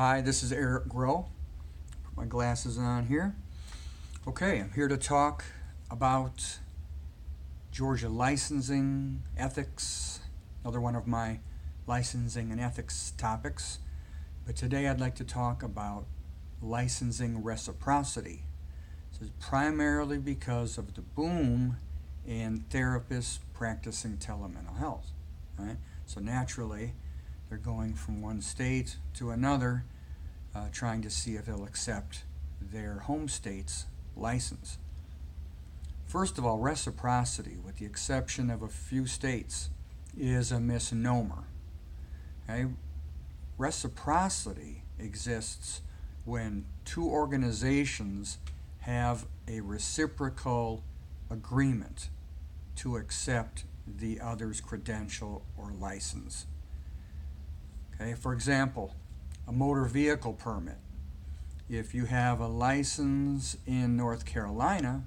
Hi, this is Eric Groh. Put my glasses on here. Okay, I'm here to talk about Georgia licensing ethics, another one of my licensing and ethics topics. But today I'd like to talk about licensing reciprocity. This is primarily because of the boom in therapists practicing telemental health. Right? So naturally, they're going from one state to another, trying to see if they'll accept their home state's license. First of all, reciprocity, with the exception of a few states, is a misnomer. Okay? Reciprocity exists when two organizations have a reciprocal agreement to accept the other's credential or license. Okay, for example, a motor vehicle permit. If you have a license in North Carolina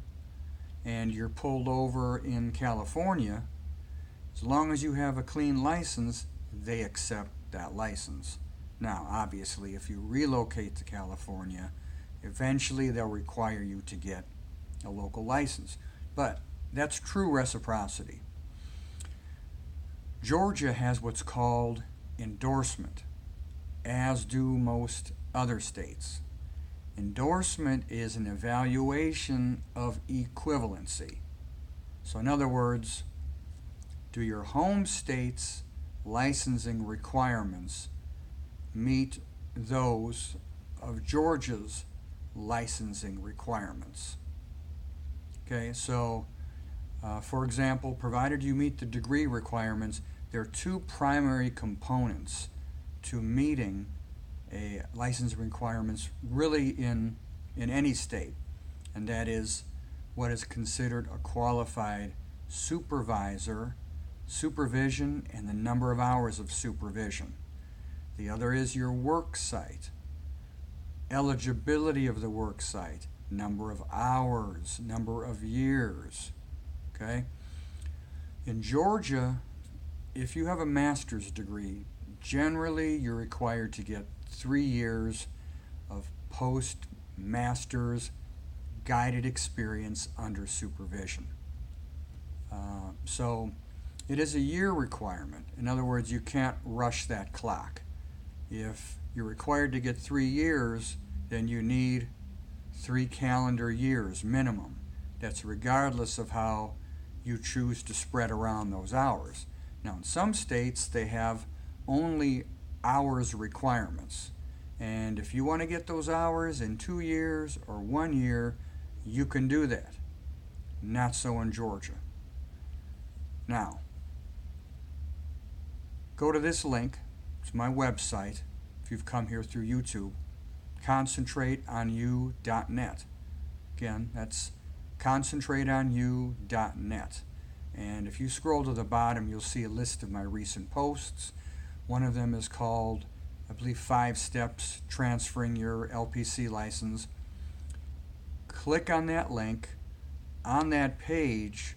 and you're pulled over in California, as long as you have a clean license, they accept that license. Now, obviously, if you relocate to California, eventually they'll require you to get a local license. But that's true reciprocity. Georgia has what's called endorsement, as do most other states. Endorsement is an evaluation of equivalency. So in other words, do your home state's licensing requirements meet those of Georgia's licensing requirements? Okay, so for example, provided you meet the degree requirements, there are two primary components to meeting a licensing requirements really in any state, and that is what is considered a qualified supervisor, supervision, and the number of hours of supervision. The other is your work site, eligibility of the work site, number of hours, number of years. Okay? In Georgia, if you have a master's degree, generally you're required to get 3 years of post-master's guided experience under supervision. So it is a year requirement. In other words, you can't rush that clock. If you're required to get 3 years, then you need 3 calendar years minimum. That's regardless of how you choose to spread around those hours. Now, in some states, they have only hours requirements. And if you want to get those hours in 2 years or 1 year, you can do that. Not so in Georgia. Now, go to this link. It's my website. If you've come here through YouTube, concentrateonyou.net. Again, that's concentrateonyou.net. And if you scroll to the bottom, you'll see a list of my recent posts. One of them is called, I believe, 5 Steps Transferring Your LPC License. Click on that link. On that page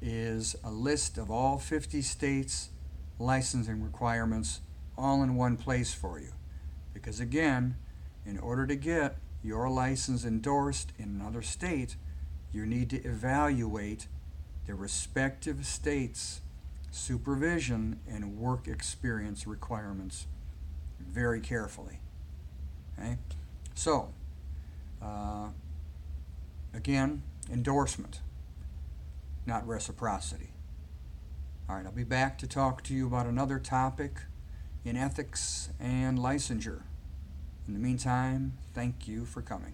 is a list of all 50 states' licensing requirements all in one place for you. Because again, in order to get your license endorsed in another state, you need to evaluate the respective states' supervision and work experience requirements very carefully. Okay? So, again, endorsement, not reciprocity. All right, I'll be back to talk to you about another topic in ethics and licensure. In the meantime, thank you for coming.